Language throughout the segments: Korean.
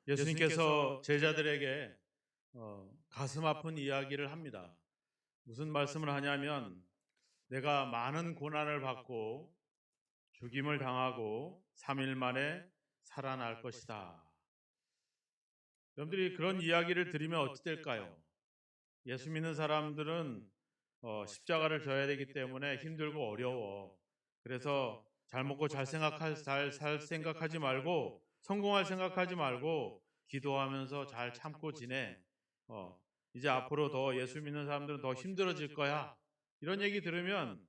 예수님께서 제자들에게 가슴 아픈 이야기를 합니다. 무슨 말씀을 하냐면 내가 많은 고난을 받고 죽임을 당하고 3일 만에 살아날 것이다. 여러분들이 그런 이야기를 들으면 어찌 될까요? 예수 믿는 사람들은 십자가를 져야 되기 때문에 힘들고 어려워. 그래서 잘 먹고 잘 살 생각하지 말고 성공할 생각하지 말고 기도하면서 잘 참고 지내. 어, 이제 앞으로 더 예수 믿는 사람들은 더 힘들어질 거야. 이런 얘기 들으면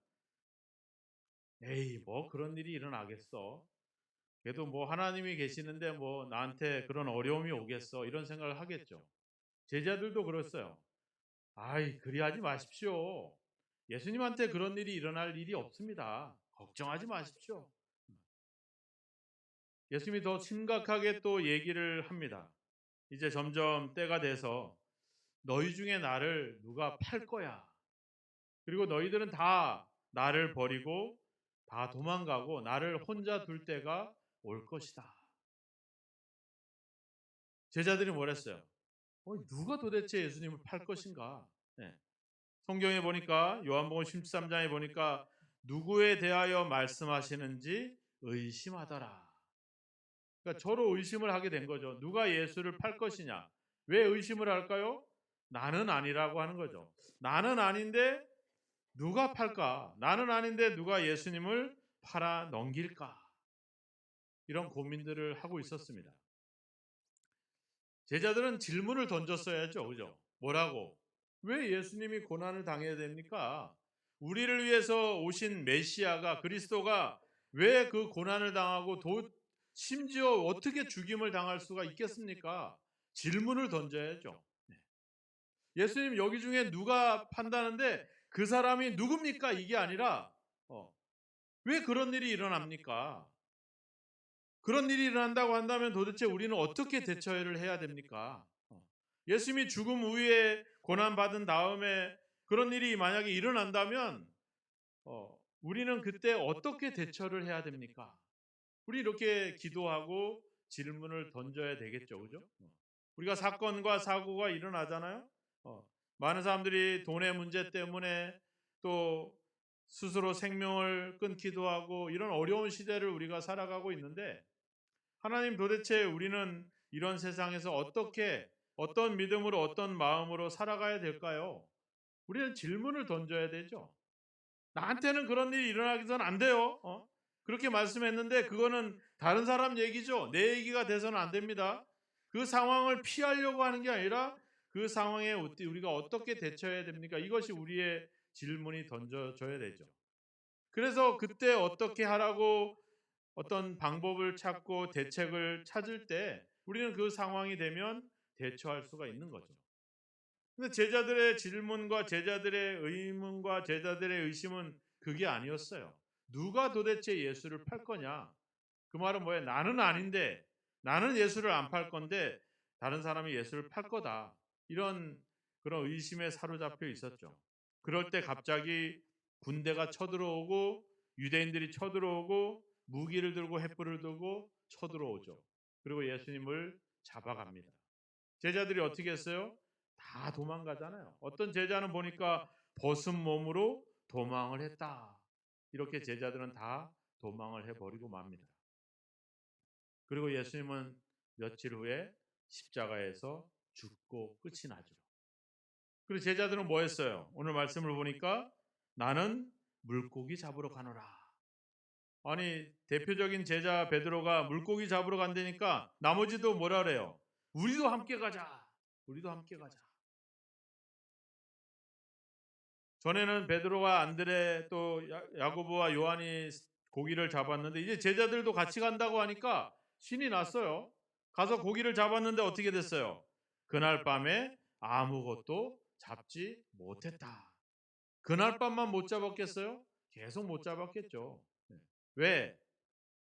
에이 뭐 그런 일이 일어나겠어. 그래도 뭐 하나님이 계시는데 뭐 나한테 그런 어려움이 오겠어. 이런 생각을 하겠죠. 제자들도 그랬어요. 아이, 그리하지 마십시오. 예수님한테 그런 일이 일어날 일이 없습니다. 걱정하지 마십시오. 예수님이 더 심각하게 또 얘기를 합니다. 이제 점점 때가 돼서 너희 중에 나를 누가 팔 거야. 그리고 너희들은 다 나를 버리고 다 도망가고 나를 혼자 둘 때가 올 것이다. 제자들이 뭐랬어요? 누가 도대체 예수님을 팔 것인가? 네. 성경에 보니까 요한복음 13장에 보니까 누구에 대하여 말씀하시는지 의심하더라. 그러니까 저로 의심을 하게 된 거죠. 누가 예수를 팔 것이냐? 왜 의심을 할까요? 나는 아니라고 하는 거죠. 나는 아닌데 누가 팔까? 나는 아닌데 누가 예수님을 팔아 넘길까? 이런 고민들을 하고 있었습니다. 제자들은 질문을 던졌어야죠. 그죠? 뭐라고? 왜 예수님이 고난을 당해야 됩니까? 우리를 위해서 오신 메시아가 그리스도가 왜 그 고난을 당하고 심지어 어떻게 죽임을 당할 수가 있겠습니까? 질문을 던져야죠. 네. 예수님 여기 중에 누가 판다는데 그 사람이 누굽니까? 이게 아니라 왜 그런 일이 일어납니까? 그런 일이 일어난다고 한다면 도대체 우리는 어떻게 대처를 해야 됩니까? 예수님이 죽음 후에 고난받은 다음에 그런 일이 만약에 일어난다면 우리는 그때 어떻게 대처를 해야 됩니까? 우리 이렇게 기도하고 질문을 던져야 되겠죠. 그죠? 우리가 사건과 사고가 일어나잖아요. 많은 사람들이 돈의 문제 때문에 또 스스로 생명을 끊기도 하고 이런 어려운 시대를 우리가 살아가고 있는데 하나님 도대체 우리는 이런 세상에서 어떤 믿음으로 어떤 마음으로 살아가야 될까요? 우리는 질문을 던져야 되죠. 나한테는 그런 일이 일어나기선 안 돼요. 그렇게 말씀했는데 그거는 다른 사람 얘기죠. 내 얘기가 돼서는 안 됩니다. 그 상황을 피하려고 하는 게 아니라 그 상황에 우리가 어떻게 대처해야 됩니까? 이것이 우리의 질문이 던져져야 되죠. 그래서 그때 어떻게 하라고 어떤 방법을 찾고 대책을 찾을 때 우리는 그 상황이 되면 대처할 수가 있는 거죠. 근데 제자들의 질문과 제자들의 의문과 제자들의 의심은 그게 아니었어요. 누가 도대체 예수를 팔 거냐? 그 말은 뭐예요? 나는 아닌데, 나는 예수를 안 팔 건데 다른 사람이 예수를 팔 거다. 이런 그런 의심에 사로잡혀 있었죠. 그럴 때 갑자기 군대가 쳐들어오고 유대인들이 쳐들어오고 무기를 들고 횃불을 들고 쳐들어오죠. 그리고 예수님을 잡아갑니다. 제자들이 어떻게 했어요? 다 도망가잖아요. 어떤 제자는 보니까 벗은 몸으로 도망을 했다. 이렇게 제자들은 다 도망을 해버리고 맙니다. 그리고 예수님은 며칠 후에 십자가에서 죽고 끝이 나죠. 그리고 제자들은 뭐 했어요? 오늘 말씀을 보니까 나는 물고기 잡으러 가노라. 아니, 대표적인 제자 베드로가 물고기 잡으러 간다니까 나머지도 뭐라 그래요? 우리도 함께 가자. 우리도 함께 가자. 전에는 베드로와 안드레 또 야고보와 요한이 고기를 잡았는데 이제 제자들도 같이 간다고 하니까 신이 났어요. 가서 고기를 잡았는데 어떻게 됐어요? 그날 밤에 아무것도 잡지 못했다. 그날 밤만 못 잡았겠어요? 계속 못 잡았겠죠. 왜?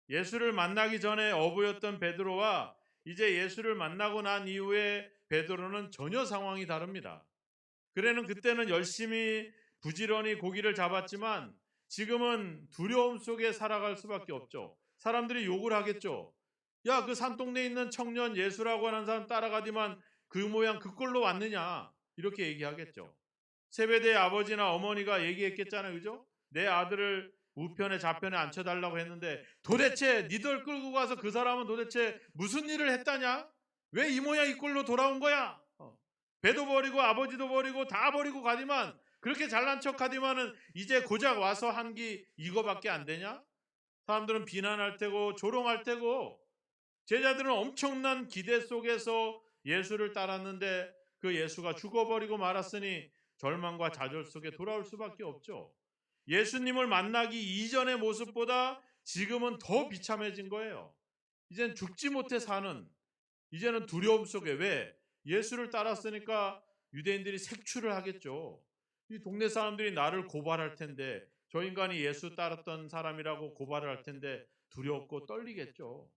예수를 만나기 전에 어부였던 베드로와 이제 예수를 만나고 난 이후에 베드로는 전혀 상황이 다릅니다. 그때는 열심히 부지런히 고기를 잡았지만 지금은 두려움 속에 살아갈 수밖에 없죠. 사람들이 욕을 하겠죠. 야, 그 산동네에 있는 청년 예수라고 하는 사람 따라가디만 그 모양 그 꼴로 왔느냐, 이렇게 얘기하겠죠. 세베대의 아버지나 어머니가 얘기했겠잖아요, 그죠? 내 아들을 우편에 좌편에 앉혀달라고 했는데 도대체 니들 끌고 가서 그 사람은 도대체 무슨 일을 했다냐? 왜 이 모양 이 꼴로 돌아온 거야? 배도 버리고 아버지도 버리고 다 버리고 가디만, 그렇게 잘난 척하디만은 이제 고작 와서 한 게 이거밖에 안 되냐? 사람들은 비난할 테고 조롱할 테고, 제자들은 엄청난 기대 속에서 예수를 따랐는데 그 예수가 죽어버리고 말았으니 절망과 좌절 속에 돌아올 수밖에 없죠. 예수님을 만나기 이전의 모습보다 지금은 더 비참해진 거예요. 이젠 죽지 못해 사는, 이제는 두려움 속에, 왜? 예수를 따랐으니까 유대인들이 색출을 하겠죠. 이 동네 사람들이 나를 고발할 텐데, 저 인간이 예수 따랐던 사람이라고 고발을 할 텐데 두렵고 떨리겠죠.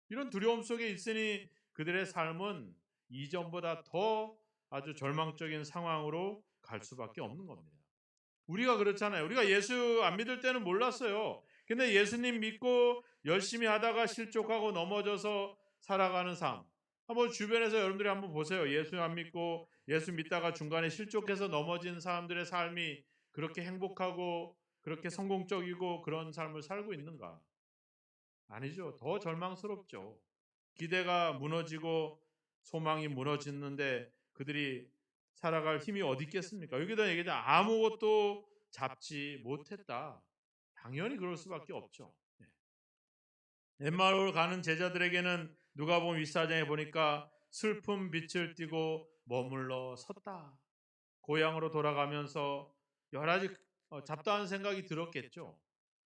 이런 두려움 속에 있으니 그들의 삶은 이전보다 더 아주 절망적인 상황으로 갈 수밖에 없는 겁니다. 우리가 그렇잖아요. 우리가 예수 안 믿을 때는 몰랐어요. 근데 예수님 믿고 열심히 하다가 실족하고 넘어져서 살아가는 삶. 한번 주변에서 여러분들이 한번 보세요. 예수 안 믿고 예수 믿다가 중간에 실족해서 넘어진 사람들의 삶이 그렇게 행복하고 그렇게 성공적이고 그런 삶을 살고 있는가? 아니죠. 더 절망스럽죠. 기대가 무너지고 소망이 무너지는데 그들이 살아갈 힘이 어디 있겠습니까? 여기다 얘기하자, 아무것도 잡지 못했다. 당연히 그럴 수밖에 없죠. 엠마오를 가는 제자들에게는 누가복음 윗사장에 보니까 슬픔 빛을 띠고 머물러 섰다. 고향으로 돌아가면서 여러 가지 잡다한 생각이 들었겠죠.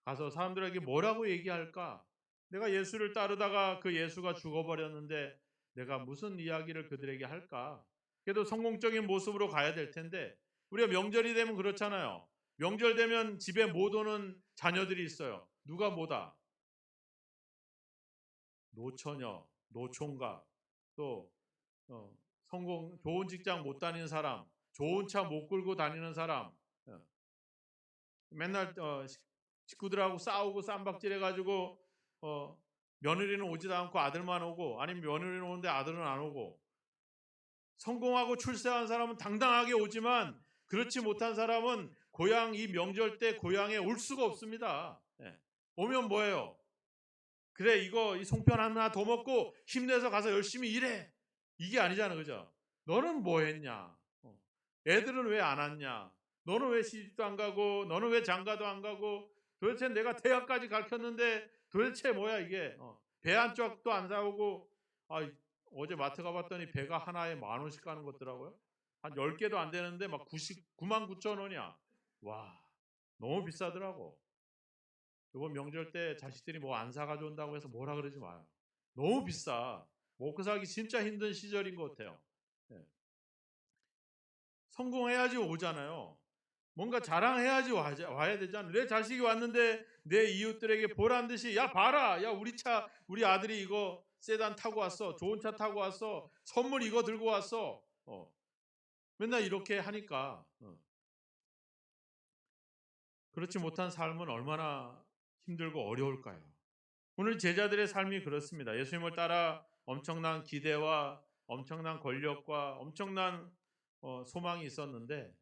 가서 사람들에게 뭐라고 얘기할까? 내가 예수를 따르다가 그 예수가 죽어버렸는데 내가 무슨 이야기를 그들에게 할까? 그래도 성공적인 모습으로 가야 될 텐데, 우리가 명절이 되면 그렇잖아요. 명절 되면 집에 못 오는 자녀들이 있어요. 누가 뭐다? 노처녀, 노총각, 또 성공 좋은 직장 못 다니는 사람, 좋은 차 못 끌고 다니는 사람, 어, 맨날 식구들하고 싸우고 쌈박질해가지고 며느리는 오지도 않고 아들만 오고, 아니면 며느리는 오는데 아들은 안 오고, 성공하고 출세한 사람은 당당하게 오지만 그렇지 못한 사람은 고향 이 명절 때 고향에 올 수가 없습니다. 예. 오면 뭐예요? 그래, 이거 이 송편 하나 더 먹고 힘내서 가서 열심히 일해. 이게 아니잖아, 그죠? 너는 뭐 했냐? 애들은 왜 안 왔냐? 너는 왜 시집도 안 가고, 너는 왜 장가도 안 가고, 도대체 내가 대학까지 가르쳤는데 도대체 뭐야 이게? 배 한 짝도 안 사오고, 아, 어제 마트 가봤더니 배가 하나에 10,000원씩 가는 것 같더라고요. 한 10개도 안 되는데 막 99만 9천 원이야. 와, 너무 비싸더라고. 이번 명절 때 자식들이 뭐 안 사가져 온다고 해서 뭐라 그러지 마요. 너무 비싸. 먹고 살기 진짜 힘든 시절인 것 같아요. 예. 성공해야지 오잖아요. 뭔가 자랑해야지 와야 되잖아. 내 자식이 왔는데 내 이웃들에게 보란 듯이, 야 봐라, 야 우리 차, 우리 아들이 이거 세단 타고 왔어, 좋은 차 타고 왔어, 선물 이거 들고 왔어. 맨날 이렇게 하니까 그렇지 못한 삶은 얼마나 힘들고 어려울까요? 오늘 제자들의 삶이 그렇습니다. 예수님을 따라 엄청난 기대와 엄청난 권력과 엄청난 소망이 있었는데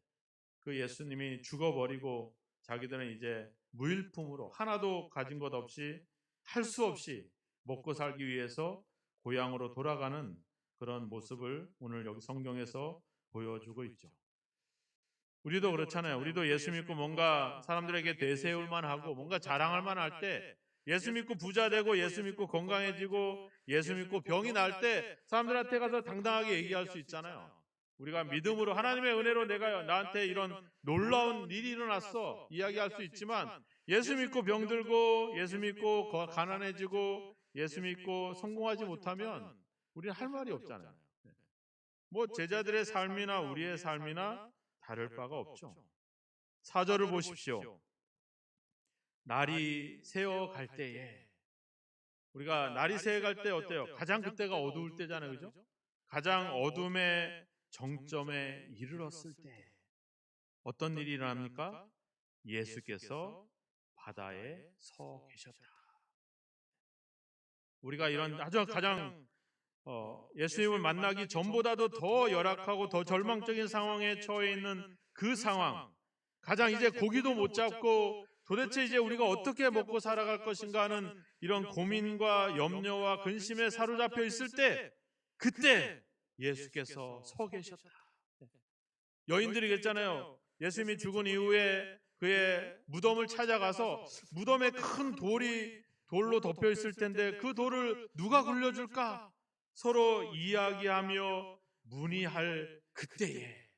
그 예수님이 죽어버리고 자기들은 이제 무일품으로 하나도 가진 것 없이 할 수 없이 먹고 살기 위해서 고향으로 돌아가는 그런 모습을 오늘 여기 성경에서 보여주고 있죠. 우리도 그렇잖아요. 우리도 예수 믿고 뭔가 사람들에게 내세울 만하고 뭔가 자랑할 만할 때, 예수 믿고 부자 되고 예수 믿고 건강해지고 예수 믿고 병이 날 때 사람들한테 가서 당당하게 얘기할 수 있잖아요. 우리가 믿음으로 하나님의 은혜로 내가 나한테 이런 놀라운 일이 일어났어 이야기할 수 있지만, 예수 믿고 병들고 예수 믿고 가난해지고 예수 믿고 성공하지 못하면 우리는 할 말이 없잖아요. 뭐 제자들의 삶이나 우리의 삶이나 다를 바가 없죠. 4절을 보십시오. 날이 새어 갈 때에, 우리가 날이 새어 갈 때 어때요? 가장 그때가 어두울 때잖아요, 그죠? 가장 어둠의 정점에 이르렀을 때 어떤 일이 일어납니까? 예수께서 바다에 서 계셨다. 우리가 이런 아주 가장 예수님을 만나기 전보다도 더 열악하고 더 절망적인 상황에 처해 있는 그 상황, 가장 이제 고기도 못 잡고 도대체 이제 우리가 어떻게 먹고 살아갈 것인가 하는 이런 고민과 염려와 근심에 사로잡혀 있을 때, 그때 예수께서 서 계셨다. 여인들이 그랬잖아요. 예수님이 죽은 이후에 그의 무덤을 찾아가서 무덤에 큰 돌로 덮여 있을 텐데 그 돌을 누가 굴려줄까? 서로 이야기하며 문의할 그때에,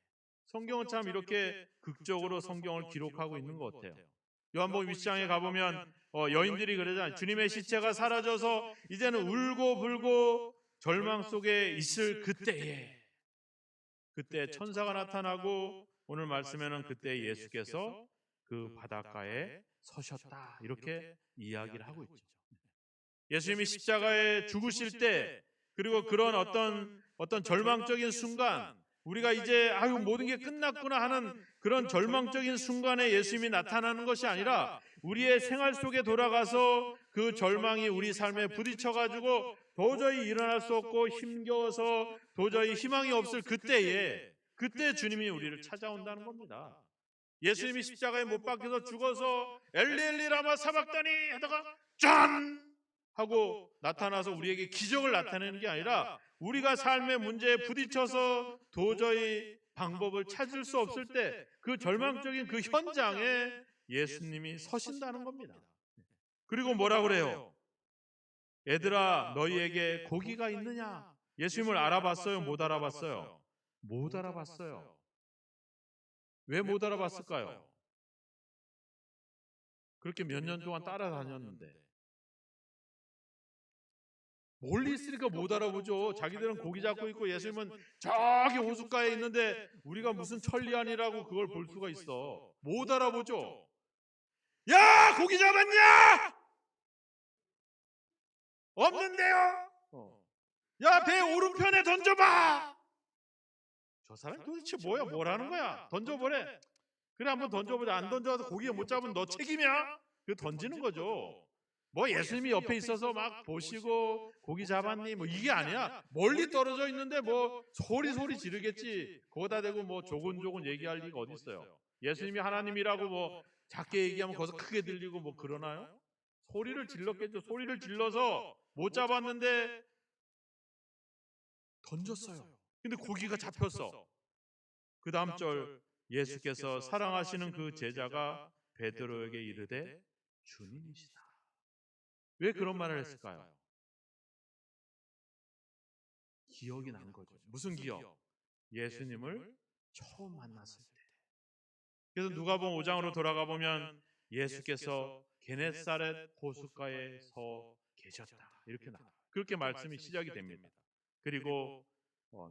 성경은 참 이렇게 극적으로 성경을 기록하고 있는 것 같아요. 요한복음 20장에 가보면 여인들이 그러잖아요. 주님의 시체가 사라져서 이제는 울고 불고 절망 속에 있을 그때에, 그때 천사가 나타나고 오늘 말씀에는 그때 예수께서 그 바닷가에 서셨다, 이렇게 이야기를 하고 있죠. 예수님이 십자가에 죽으실 때, 그리고 그런 어떤 절망적인 순간, 우리가 이제 모든 게 끝났구나 하는 그런 절망적인 순간에 예수님이 나타나는 것이 아니라 우리의 생활 속에 돌아가서 그 절망이 우리 삶에 부딪혀가지고 도저히 일어날 수 없고 힘겨워서 도저히 희망이 없을 그때 주님이 우리를 찾아온다는 겁니다. 예수님이 십자가에 못 박혀서 죽어서 엘리 엘리 라마 사박다니 하다가 짠! 하고 나타나서 우리에게 기적을 나타내는 게 아니라 우리가 삶의 문제에 부딪혀서 도저히 방법을 찾을 수 없을 때 그 절망적인 그 현장에 예수님이 서신다는 겁니다. 그리고 뭐라 그래요? 얘들아, 너희에게 고기가 있느냐? 예수님을 알아봤어요? 못 알아봤어요? 못 알아봤어요. 왜 못 알아봤을까요? 그렇게 몇 년 동안 따라다녔는데. 멀리 있으니까 못 알아보죠. 자기들은 고기 잡고 있고 예수님은 저기 호숫가에 있는데 우리가 무슨 천리안이라고 그걸 볼 수가 있어. 못 알아보죠. 야, 고기 잡았냐? 없는데요? 야, 배 오른편에 던져봐. 저 사람 도대체 뭐야? 뭐라는 거야? 던져보래. 그래, 한번 던져보자. 안 던져도 고기가 못 잡으면 너 책임이야? 그 던지는 거죠. 뭐 예수님이 옆에 있어서 막 보시고 고기 잡았니? 뭐 이게 아니야. 멀리 떨어져 있는데 뭐 소리 지르겠지. 거기다 대고 뭐 조곤조곤 얘기할 리가 어디 있어요. 예수님이 하나님이라고 뭐 작게 얘기하면 거기서 크게 들리고 뭐 그러나요? 소리를 질렀겠죠. 소리를 질러서 못 잡았는데 던졌어요. 근데 고기가 잡혔어. 그 다음 절, 예수께서 사랑하시는 그 제자가 베드로에게 이르되 주님이시다. 왜 그런 말을 했을까요? 기억이 난 거죠. 무슨 기억? 예수님을 처음 만났을 때. 그래서 누가복음 5장으로 돌아가 보면 예수께서 게네사렛 호숫가에 서 계셨다, 이렇게 나와요. 그렇게 말씀이 시작이 됩니다. 그리고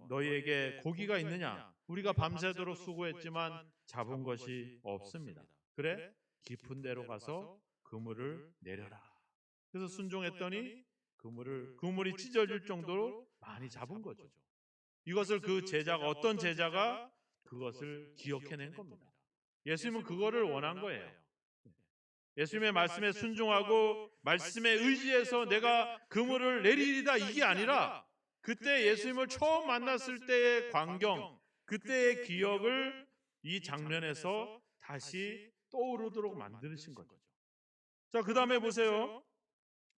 너희에게 고기가 있느냐? 우리가 밤새도록 수고했지만 잡은 것이 없습니다. 그래? 깊은 데로 가서 그물을 내려라. 그래서 순종했더니 그물이 찢어질 정도로 많이 잡은 거죠. 이것을 그 제자가, 어떤 제자가 그것을 기억해낸 겁니다. 예수님은 그거를 원한 거예요. 예수님의 말씀에 순종하고 말씀에 의지해서 내가 그물을 내리리다, 이게 아니라 그때 예수님을 처음 만났을 때의 광경, 그때의 기억을 이 장면에서 다시 떠오르도록 만드신 거죠. 자, 그 다음에 보세요.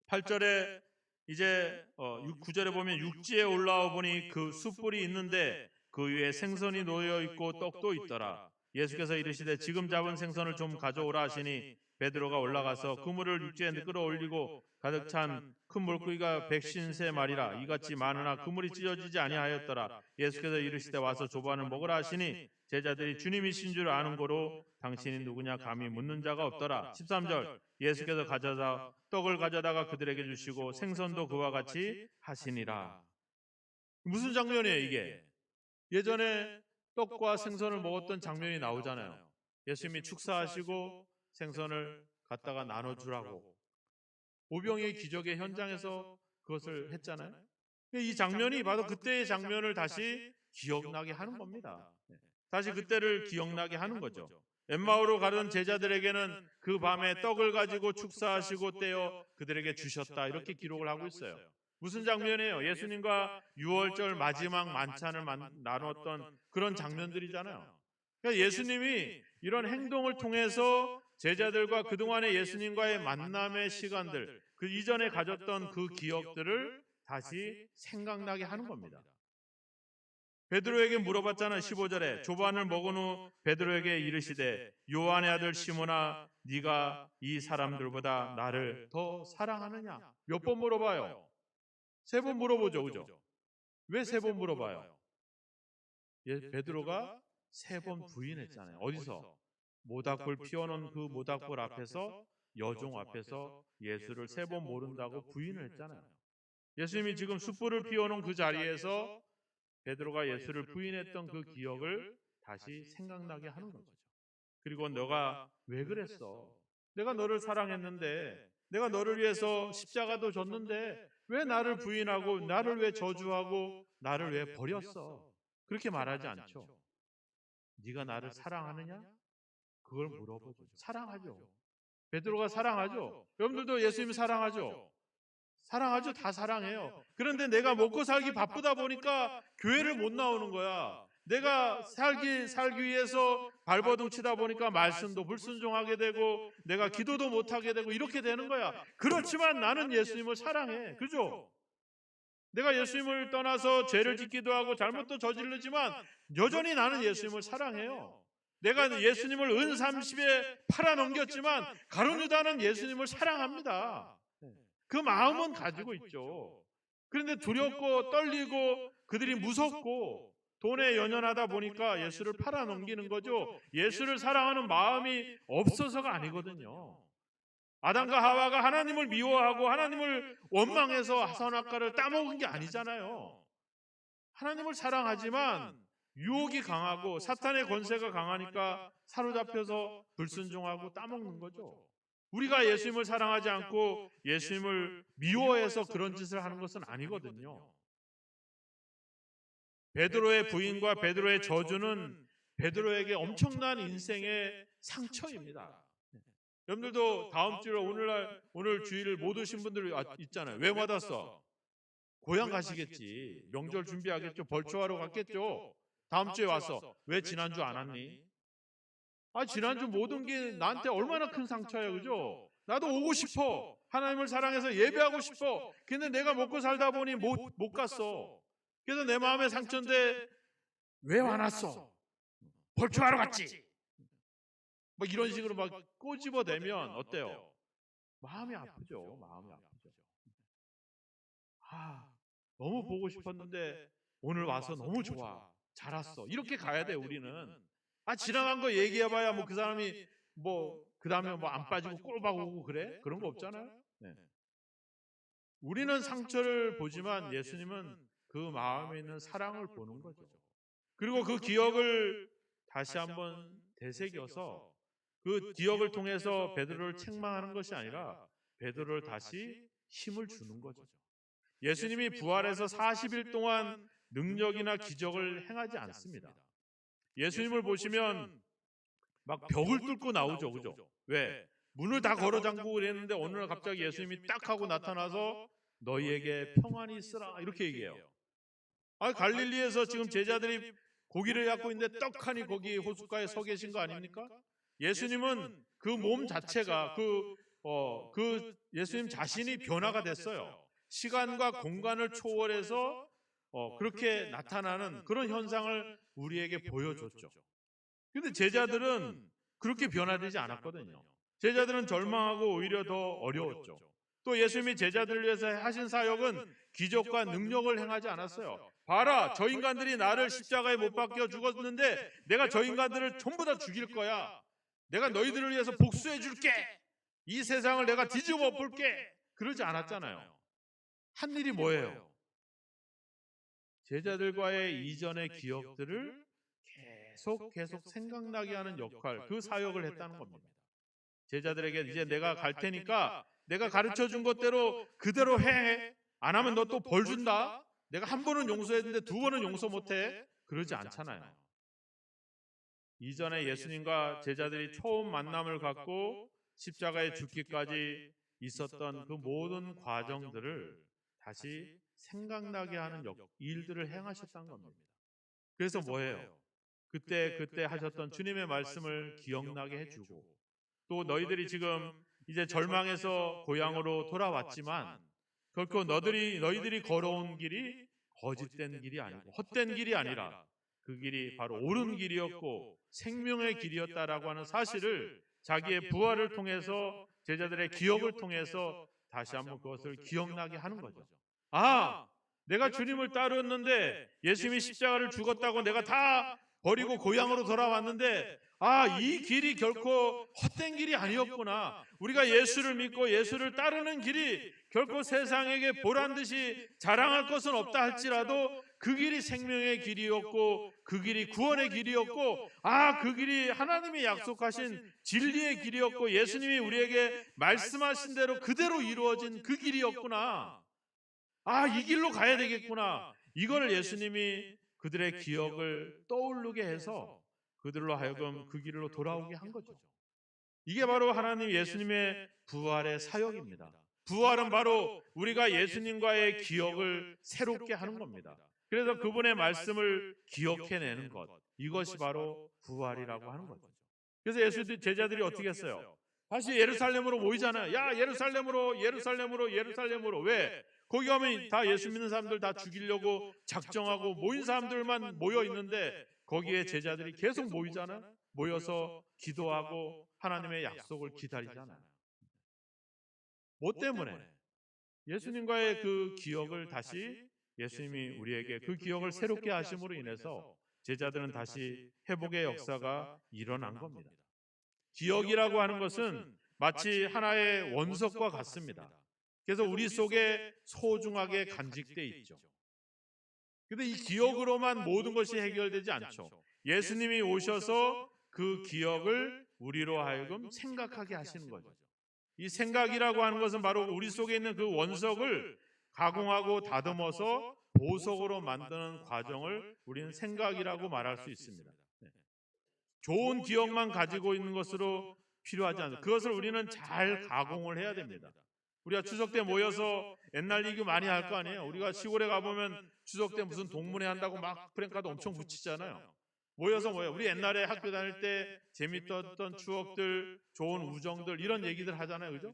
8절에 이제 9절에 보면 육지에 올라와 보니 그 숯불이 있는데 그 위에 생선이 놓여 있고 떡도 있더라. 예수께서 이르시되 지금 잡은 생선을 좀 가져오라 하시니 베드로가 올라가서 그물을 육지에 끌어올리고 가득 찬 큰 물고기가 153마리라 이같이 많으나 그물이 찢어지지 아니하였더라. 예수께서 이르시되 와서 조반을 먹으라 하시니 제자들이 주님이신 줄 아는 고로 당신이 누구냐 감히 묻는 자가 없더라. 13절, 예수께서 떡을 가져다가 그들에게 주시고 생선도 그와 같이 하시니라. 무슨 장면이에요 이게? 예전에 떡과 생선을 먹었던 장면이 나오잖아요. 예수님이 축사하시고 생선을 갖다가 나눠주라고 오병이의 기적의 현장에서 그것을 했잖아요. 이 장면이 바로 그때의 장면을 다시 기억나게 하는 겁니다. 다시 그때를 기억나게 하는 거죠. 엠마오로 가던 제자들에게는 그 밤에 떡을 가지고 축사하시고 떼어 그들에게 주셨다. 이렇게 기록을 하고 있어요. 무슨 장면이에요? 예수님과 유월절 마지막 만찬을 나눴던 그런 장면들이잖아요. 그러니까 예수님이 이런 행동을 통해서 제자들과 그동안의 예수님과의 만남의 시간들, 그 이전에 가졌던 그 기억들을 다시 생각나게 하는 겁니다. 베드로에게 물어봤잖아요. 15절에 조반을 먹은 후 베드로에게 이르시되 요한의 아들 시몬아 네가 이 사람들보다 나를 더 사랑하느냐? 몇 번 물어봐요? 3번 물어보죠. 그죠? 왜 3번 물어봐요? 베드로가 3번 부인했잖아요. 어디서? 모닥불 피워놓은 그 모닥불 앞에서, 여종 앞에서 예수를 3번 모른다고 부인을 했잖아요. 예수님이 지금 숯불을 피워놓은 그 자리에서 베드로가 예수를 부인했던 그 기억을 다시 생각나게 하는 거죠. 그리고 너가 왜 그랬어? 내가 너를 사랑했는데, 내가 너를 위해서 십자가도 줬는데 왜 나를 부인하고 나를 왜 저주하고 나를 왜 버렸어? 그렇게 말하지 않죠. 네가 나를 사랑하느냐? 그걸 물어보죠. 사랑하죠. 베드로가 사랑하죠. 여러분들도 예수님 사랑하죠. 사랑하죠. 다 사랑해요. 그런데 내가 먹고 살기 바쁘다 보니까 교회를 못 나오는 거야. 내가 살기 위해서 발버둥 치다 보니까 말씀도 불순종하게 되고 내가 기도도 못하게 되고 이렇게 되는 거야. 그렇지만 나는 예수님을 사랑해. 그죠? 내가 예수님을 떠나서 죄를 짓기도 하고 잘못도 저지르지만 여전히 나는 예수님을 사랑해요. 내가 예수님을 은 30에 팔아넘겼지만 가룟 유다는 예수님을 사랑합니다. 그 마음은 가지고 있죠. 그런데 두렵고 떨리고 그들이 무섭고 돈에 연연하다 보니까 예수를 팔아넘기는 거죠. 예수를 사랑하는 마음이 없어서가 아니거든요. 아담과 하와가 하나님을 미워하고 하나님을 원망해서 선악과를 따먹은 게 아니잖아요. 하나님을 사랑하지만 유혹이 강하고 사탄의 권세가 강하니까 사로잡혀서 불순종하고 따먹는 거죠. 우리가 예수님을 사랑하지 않고 예수님을 미워해서 그런 짓을 하는 것은 아니거든요. 베드로의 부인과 베드로의 저주는 베드로에게 엄청난 인생의 상처입니다. 여러분들도 다음 주에 오늘 주일을 못 오신 분들 있잖아요. 왜 못 왔어? 고향 가시겠지. 명절 준비하겠죠. 벌초하러 갔겠죠. 다음 주에 와서 왜 지난주 안 왔니? 지난주 모든 게 나한테 얼마나 큰 상처예요. 그죠? 나도 오고 싶어. 하나님을 사랑해서 예배하고 싶어. 근데 내가 먹고 살다 보니 못 갔어. 그래서 내 마음의 상처인데 왜 안 왔어? 벌초하러 갔지. 막 이런 식으로 막 꼬집어대면 어때요? 마음이 아프죠. 마음이 아프죠. 너무 보고 싶었는데 오늘 와서 너무 좋아. 잘 왔어. 이렇게 가야 돼, 우리는. 지나간 거 얘기해봐야 뭐 그 사람이 그 다음에 안 빠지고 꼴박 오고 그래? 그런 거 없잖아요. 네. 우리는 상처를 보지만 예수님은 그 마음에 있는 사랑을 보는 거죠. 그리고 그 기억을 다시 한번 되새겨서 그 기억을 통해서 베드로를 책망하는 것이 아니라 베드로를 다시 힘을 주는 거죠. 예수님이 부활해서 40일 동안 능력이나 기적을 행하지 않습니다. 예수님을 보시면 막 벽을 뚫고 나오죠. 그죠? 왜? 문을 다 걸어 잠그고 그랬는데 어느 날 갑자기 예수님이 딱 하고 나타나서 너희에게 평안이 있으라 이렇게 얘기해요. 갈릴리에서 지금 제자들이 고기를 잡고 있는데 떡하니 거기 호숫가에 서 계신 거 아닙니까? 예수님은 그 몸 자체가 그 예수님 자신이 변화가 됐어요. 시간과 공간을 초월해서 그렇게 나타나는 그런 현상을 우리에게 보여줬죠. 그런데 제자들은 그렇게 변화되지 않았거든요. 제자들은 절망하고 오히려 더 어려웠죠. 또 예수님이 제자들을 위해서 하신 사역은 기적과 능력을 행하지 않았어요. 봐라, 저 인간들이 나를 십자가에 못 박혀 죽었는데 내가 저 인간들을 전부 다 죽일 거야. 내가 너희들을 위해서 복수해 줄게. 이 세상을 내가 뒤집어 볼게. 그러지 않았잖아요. 한 일이 뭐예요? 제자들과의 이전의 기억들을 계속 생각나게 하는 역할, 그 사역을 했다는 겁니다. 제자들에게 이제 내가 갈 테니까 내가 가르쳐 준 것대로 그대로 해. 안 하면 너 또 벌 준다. 내가 한 번은 용서했는데 두 번은 용서 못 해. 그러지 않잖아요. 이전에 예수님과 제자들이 처음 만남을 갖고 십자가에 죽기까지 있었던 그 모든 과정들을 다시 생각나게 하는 일들을 행하셨다는 겁니다. 그래서 뭐예요? 그때 하셨던 주님의 말씀을 기억나게 해주고, 또 너희들이 지금 이제 절망해서 고향으로 돌아왔지만 결코 너희들이 걸어온 길이 거짓된 길이 아니고 헛된 길이 아니라 그 길이 바로 옳은 길이었고 생명의 길이었다라고 하는 사실을 자기의 부활을 통해서, 제자들의 기억을 통해서 다시 한번 그것을 기억나게 하는 거죠. 아, 내가 주님을 따르었는데 예수님이 십자가를 죽었다고 내가 다 버리고 고향으로 돌아왔는데, 이 길이 결코 헛된 길이 아니었구나. 우리가 예수를 믿고 예수를 따르는 길이 결코 세상에게 보란 듯이 자랑할 것은 없다 할지라도 그 길이 생명의 길이었고 그 길이 구원의 길이었고, 그 길이 하나님이 약속하신 진리의 길이었고 예수님이 우리에게 말씀하신 대로 그대로 이루어진 그 길이었구나. 이 길로 가야 되겠구나. 이걸 예수님이 그들의 기억을 떠오르게 해서 그들로 하여금 그 길로 돌아오게 한 거죠. 이게 바로 하나님 예수님의 부활의 사역입니다. 부활은 바로 우리가 예수님과의 기억을 새롭게 하는 겁니다. 그래서 그분의 말씀을 기억해내는 것, 이것이 바로 부활이라고 하는 거죠. 그래서 제자들이 어떻게 했어요? 다시 예루살렘으로 모이잖아요. 야, 예루살렘으로, 예루살렘으로, 예루살렘으로. 왜? 거기 가면 다 예수 믿는 사람들 다 죽이려고 작정하고 모인 사람들만 모여 있는데 거기에 제자들이 계속 모이잖아요. 모여서 기도하고 하나님의 약속을 기다리잖아요. 뭐 때문에? 예수님과의 그 기억을 다시, 예수님이 우리에게 그 기억을 새롭게 하심으로 인해서 제자들은 다시 회복의 역사가 일어난 겁니다. 기억이라고 하는 것은 마치 하나의 원석과 같습니다. 그래서 우리 속에 소중하게 간직돼 있죠. 근데 이 기억으로만 모든 것이 해결되지 않죠. 예수님이 오셔서 그 기억을 우리로 하여금 생각하게 하시는 거죠. 이 생각이라고 하는 것은 바로 우리 속에 있는 그 원석을 가공하고 다듬어서 보석으로 만드는 과정을 우리는 생각이라고 말할 수 있습니다. 좋은 기억만 가지고 있는 것으로 필요하지 않아요. 그것을 우리는 잘 가공을 해야 됩니다. 우리가 추석 때 모여서 옛날 얘기 많이 할 거 아니에요. 우리가 시골에 가보면 추석 때 무슨 동문회 한다고 막 프랭카드 엄청 붙이잖아요. 모여서 우리 옛날에 학교 다닐 때 재밌었던 추억들, 좋은 우정들, 이런 얘기들 하잖아요. 그죠?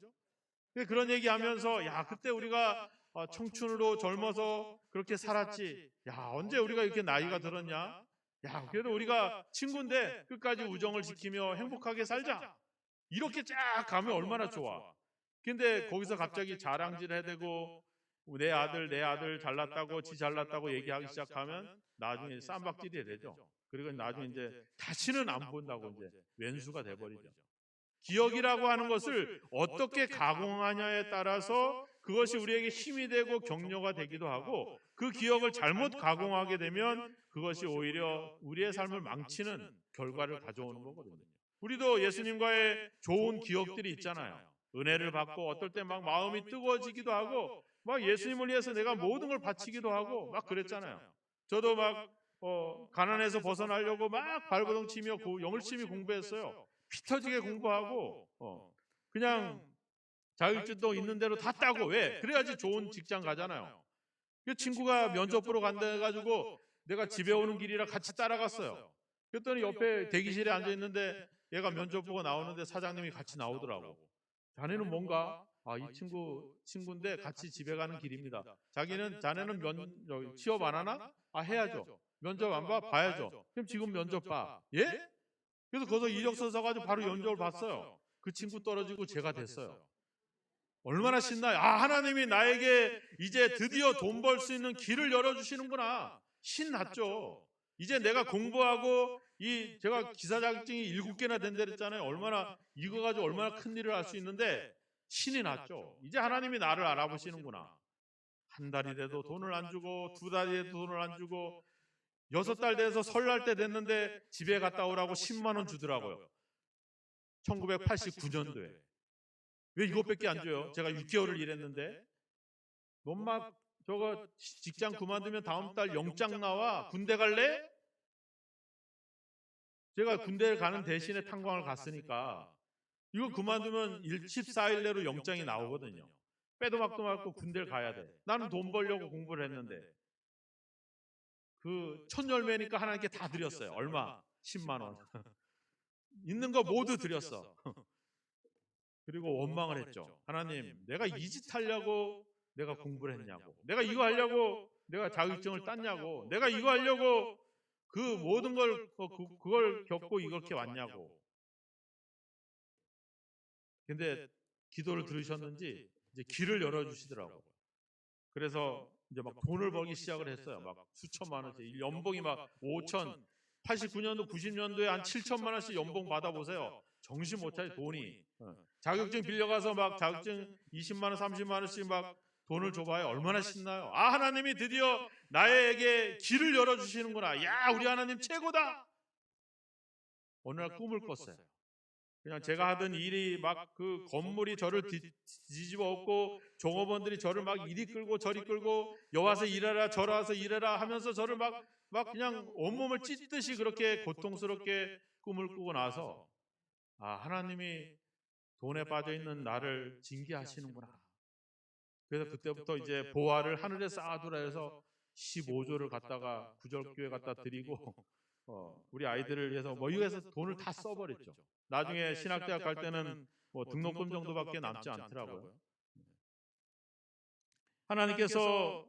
그런 얘기하면서, 야, 그때 우리가 청춘으로 젊어서 그렇게 살았지. 야, 언제 우리가 이렇게 나이가 들었냐? 야, 그래도 우리가 친구인데 끝까지 우정을 지키며 행복하게 살자. 이렇게 쫙 가면 얼마나 좋아. 근데 거기서 갑자기 자랑질 해대고 내 아들 잘났다고, 지 잘났다고 얘기하기 시작하면 나중에 쌈박질이 되죠. 그리고 나중에 이제 다시는 안 본다고 이제 왼수가 돼버리죠. 기억이라고 하는 것을 어떻게 가공하냐에 따라서 그것이 우리에게 힘이 되고 격려가 되기도 하고, 그 기억을 잘못 가공하게 되면 그것이 오히려 우리의 삶을 망치는 결과를 가져오는 거거든요. 우리도 예수님과의 좋은 기억들이 있잖아요. 은혜를 받고 어떨 때 막 마음이 뜨거워지기도 하고 막 예수님을 위해서 내가 모든 걸 바치기도 하고 막 그랬잖아요. 저도 막 가난해서 벗어나려고 막 발버둥 치며 열심히 공부했어요. 피 터지게 공부하고 그냥 자격증도 있는 대로 다 따고. 왜? 그래야지 좋은 직장 가잖아요. 그 친구가 면접 보러 간다 해가지고 내가 집에 오는 길이라 같이 따라갔어요. 그랬더니 옆에 대기실에 앉아 있는데 얘가 면접 보고 나오는데 사장님이 같이 나오더라고. 자네는 뭔가? 이 친구인데 같이 집에 가는 길입니다. 자네는 취업 안 하나? 해야죠. 면접 안 봐? 봐야죠. 그럼 지금 면접 봐. 예? 그래서 거기서 이력서 써가지고 바로 면접을 봤어요. 그 친구 떨어지고 제가 됐어요. 얼마나 신나요? 하나님이 나에게 이제 드디어 돈 벌 수 있는 길을 열어주시는구나. 신났죠. 이제 내가 공부하고 제가 기사 자격증이 7개나 된다 그랬잖아요. 이거 가지고 얼마나 큰 일을 할 수 있는데 신이 났죠. 이제 하나님이 나를 알아보시는구나. 한 달이 돼도 돈을 안 주고, 2달이 돼도 돈을 안 주고, 6달 돼서 설날 때 됐는데 집에 갔다 오라고 10만 원 주더라고요. 1989년도에. 왜 이것밖에 안 줘요? 제가 6개월을 일했는데. 넌 저거 직장 그만두면 다음 달 영장 나와. 군대 갈래? 제가 군대를 가는 대신에 탄광을 갔으니까 이거 그만두면 14일 내로 영장이 나오거든요. 빼도 박도 맞고 군대를 가야 돼. 나는 돈 벌려고 공부를 했는데 그 첫 열매니까 하나님께 다 드렸어요. 얼마? 10만 원. 있는 거 모두 드렸어. 그리고 원망을 했죠. 하나님, 내가 이 짓 하려고 내가 공부를 했냐고. 내가 이거 하려고 내가 자격증을 땄냐고. 내가 이거 하려고 그 모든 걸 그걸 겪고 이렇게 왔냐고. 근데 기도를 들으셨는지 이제 길을 열어 주시더라고요. 그래서 이제 막 돈을 벌기 시작을 했어요. 막 수천만 원씩. 연봉이 막 5천, 89년도, 90년도에 한 7천만 원씩 연봉 받아보세요. 정신 못 차리 돈이. 자격증 빌려가서 막 자격증 20만 원, 30만 원씩 막 돈을 줘봐야 얼마나 신나요. 아, 하나님이 드디어 나에게 길을 열어주시는구나. 야, 우리 하나님 최고다. 어느 날 꿈을 꿨어요. 그냥 제가 하던 일이 막 그 건물이 저를 뒤집어 엎고 종업원들이 저를 막 이리 끌고 저리 끌고 여와서 일해라 저라 와서 일해라 하면서 저를 막 그냥 온몸을 찢듯이 그렇게 고통스럽게 꿈을 꾸고 나서 아, 하나님이 돈에 빠져 있는 나를 징계하시는구나. 그래서 그때부터 이제 보화를 하늘에 쌓아두라 해서 15조를 갖다가 구절교회 갖다 드리고 우리 아이들을 위해서 뭐 이거 해서 돈을 다 써버렸죠. 나중에 신학대학 갈 때는 뭐 등록금 정도밖에 남지 않더라고요. 하나님께서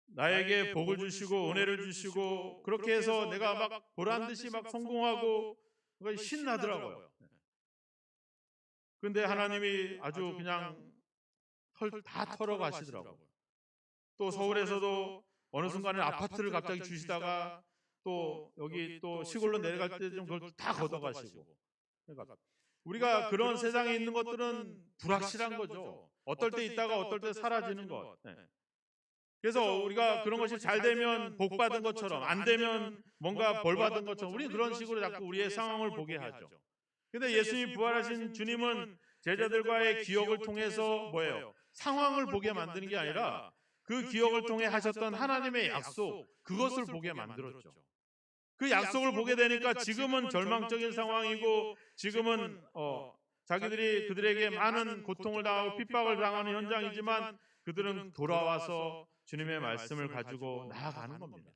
나에게 복을 주시고 은혜를 주시고 그렇게 해서 내가 막 보란 듯이 막 성공하고 신나더라고요. 그런데 하나님이 아주 그냥 다 털어가시더라고요. 또 서울에서도 어느 순간에 아파트를 갑자기 주시다가 또 여기 또 시골로 내려갈 때 좀 그걸 다 걷어가시고. 그러니까 우리가 그런 세상에 있는 것들은 불확실한 거죠. 어떨 때 있다가 어떨 때 사라지는 것. 그래서 우리가 그런 것이 잘 되면 복 받은 것처럼 안 되면 뭔가 벌 받은 것처럼 우리는 그런 식으로 자꾸 우리의 상황을 보게 하죠. 근데 예수님이 부활하신 주님은 제자들과의 기억을 통해서 뭐예요? 상황을 보게 만드는 게 아니라 그 기억을 통해 하셨던 하나님의 약속, 그것을 보게 만들었죠. 그 약속을 보게 되니까 지금은 절망적인 상황이고 지금은 자기들이 그들에게 많은 고통을 당하고 핍박을 당하는 현장이지만 그들은 돌아와서 주님의 말씀을 가지고 나아가는 겁니다.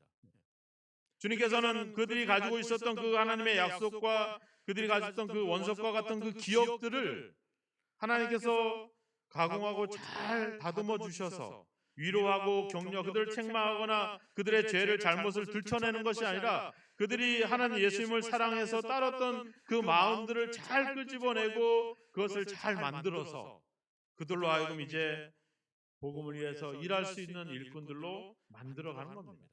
주님께서는 그들이 가지고 있었던 그 하나님의 약속과 그들이 가졌던 그 원석과 같은 그 기억들을 하나님께서 가공하고 잘 다듬어 주셔서 위로하고 격려, 그들을 책망하거나 그들의 죄를 잘못을 들춰내는 것이 아니라 그들이 하나님 예수님을 사랑해서 따랐던 그 마음들을 잘 끄집어내고 그것을 잘 만들어서 그들로 하여금 이제 복음을 위해서 일할 수 있는 일꾼들로 만들어가는 겁니다.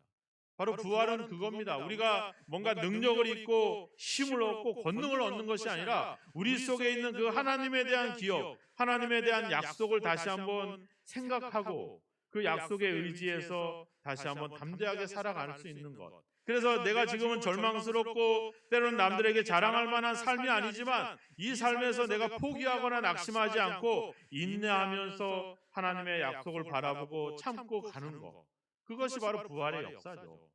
바로 부활은 그겁니다. 우리가 뭔가 능력을 잊고 힘을 얻고 권능을 얻는 것이 아니라 우리 속에 있는 그 하나님에 대한 기억, 하나님에 대한 약속을 다시 한번 생각하고 그 약속에 의지해서 다시 한번 담대하게 살아갈 수 있는 것. 그래서 내가 지금은 절망스럽고 때로는 남들에게 자랑할 만한 삶이 아니지만 이 삶에서 내가 포기하거나 낙심하지 않고 인내하면서 하나님의 약속을 바라보고 참고 가는 것. 그것이 바로 부활의 역사죠.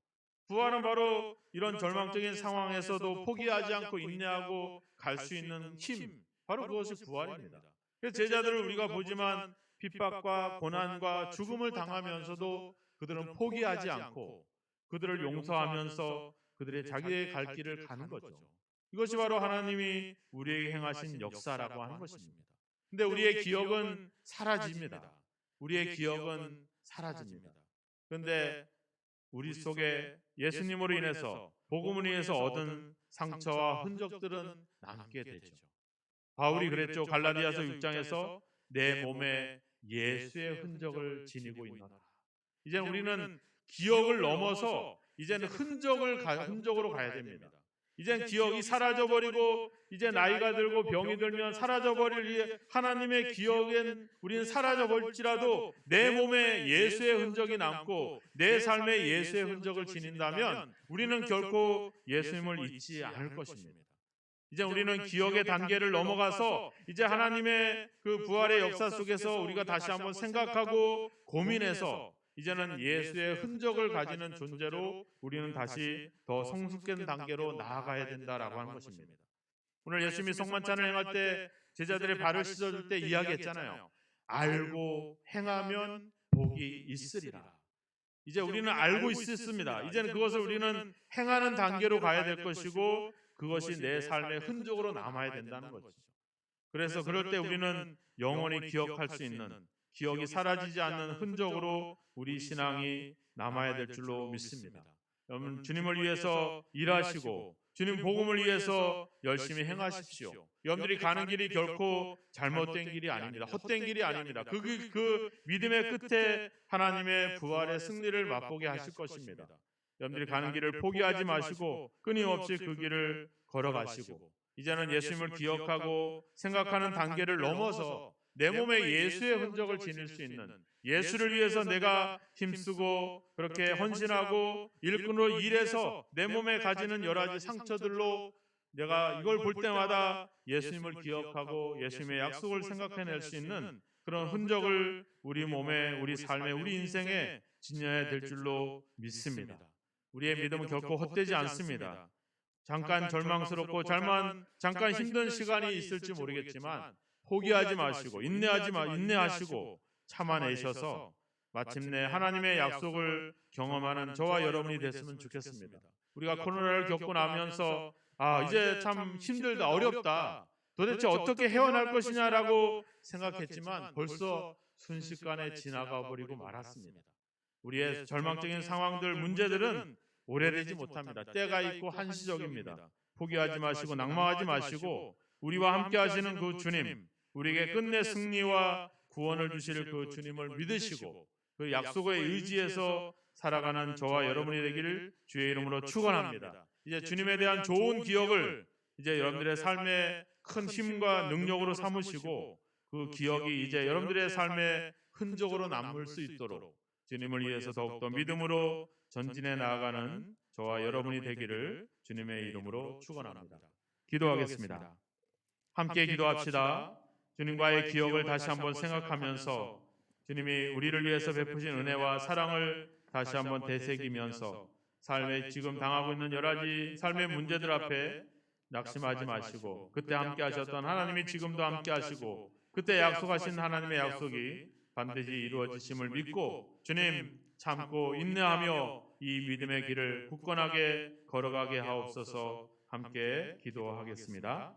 부활은 바로 이런 절망적인 상황에서도 포기하지 않고 인내하고 갈 수 있는 힘, 바로 그것이 부활입니다. 그래서 제자들을 우리가 보지만 핍박과 고난과 죽음을 당하면서도 그들은 포기하지 않고 그들을 용서하면서 그들의 자기의 갈 길을 가는 거죠. 이것이 바로 하나님이 우리에게 행하신 역사라고 하는 것입니다. 근데 우리의 기억은 사라집니다. 우리의 기억은 사라집니다. 그런데 우리 속에 예수님으로 인해서 복음을 위해서 얻은 상처와 흔적들은 남게 되죠. 바울이 그랬죠. 갈라디아서 6장에서 내 몸에 예수의 흔적을 지니고 있노라. 이제 우리는 기억을 넘어서 이제는 흔적으로 가야 됩니다. 이젠 기억이 사라져버리고 이제 나이가 들고 병이 들면 사라져버릴 하나님의 기억엔 우리는 사라져버릴지라도 내 몸에 예수의 흔적이 남고 내 삶에 예수의 흔적을 지닌다면 우리는 결코 예수님을 잊지 않을 것입니다. 이제 우리는 기억의 단계를 넘어가서 이제 하나님의 그 부활의 역사 속에서 우리가 다시 한번 생각하고 고민해서 이제는 예수의 흔적을 가지는 존재로 우리는 다시 더 성숙된 단계로 나아가야 된다라고 하는 것입니다. 오늘 예수님이 성만찬을 행할 때 제자들의 발을 씻어줄 때 이야기했잖아요. 알고 행하면 복이 있으리라. 이제 우리는 알고 있었습니다. 이제는 그것을 우리는 행하는 단계로 가야 될 것이고 그것이 내 삶의 흔적으로 남아야 된다는 거죠. 그래서 그럴 때 우리는 영원히 기억할 수 있는, 기억이 사라지지 않는 흔적으로 우리 신앙이 남아야 될 줄로 믿습니다. 여러분, 주님을 위해서 일하시고 주님 복음을 위해서 열심히 행하십시오. 여러분들이 가는 길이 결코 잘못된 길이 아닙니다. 헛된 길이 아닙니다. 그 믿음의 끝에 하나님의 부활의 승리를 맛보게 하실 것입니다. 여러분들이 가는 길을 포기하지 마시고 끊임없이 그 길을 걸어가시고 이제는 예수님을 기억하고 생각하는 단계를 넘어서 내 몸에 예수의 흔적을 지닐 수 있는, 예수를 위해서 내가 힘쓰고 그렇게 헌신하고 일꾼으로 일해서 내 몸에 가지는 여러 가지 상처들로 내가 이걸 볼 때마다 예수님을 기억하고 예수님의 약속을 생각해낼 수 있는 그런 흔적을 우리 몸에, 우리 삶에, 우리 인생에 지녀야 될 줄로 믿습니다. 우리의 믿음은 결코 헛되지 않습니다. 잠깐 절망스럽고 잠깐 힘든 시간이 있을지 모르겠지만 포기하지 마시고 인내하시고 참아내셔서 마침내 하나님의 약속을 경험하는 저와 여러분이 됐으면 좋겠습니다. 우리가 코로나를 겪고 나면서 이제 참 힘들다, 어렵다, 도대체 어떻게 헤어날 것이냐라고 생각했지만 벌써 순식간에 지나가 버리고 말았습니다. 우리의 절망적인 상황들, 문제들은 오래되지 못합니다. 때가 있고 한시적입니다. 포기하지 마시고 낭망하지 마시고 우리와 함께 하시는 그 주님, 우리에게 끝내 승리와 구원을 주실 그 주님을 믿으시고 그 약속에 의지해서 살아가는 저와 여러분이 되기를 주의 이름으로 축원합니다. 이제 주님에 대한 좋은 기억을 이제 여러분들의 삶의 큰 힘과 능력으로 삼으시고 그 기억이 이제 여러분들의 삶의 흔적으로 남을 수 있도록 주님을 위해서 더욱더 믿음으로 전진해 나아가는 저와 여러분이 되기를 주님의 이름으로 축원합니다. 기도하겠습니다. 함께 기도합시다. 주님과의 기억을 다시 한번 생각하면서 주님이 우리를 위해서 베푸신 은혜와 사랑을 다시 한번 되새기면서 삶에 지금 당하고 있는 여러 가지 삶의 문제들 앞에 낙심하지 마시고 그때 함께 하셨던 하나님이 지금도 함께 하시고 그때 약속하신 하나님의 약속이 반드시 이루어지심을 믿고 주님 참고 인내하며 이 믿음의 길을 굳건하게 걸어가게 하옵소서. 함께 기도하겠습니다.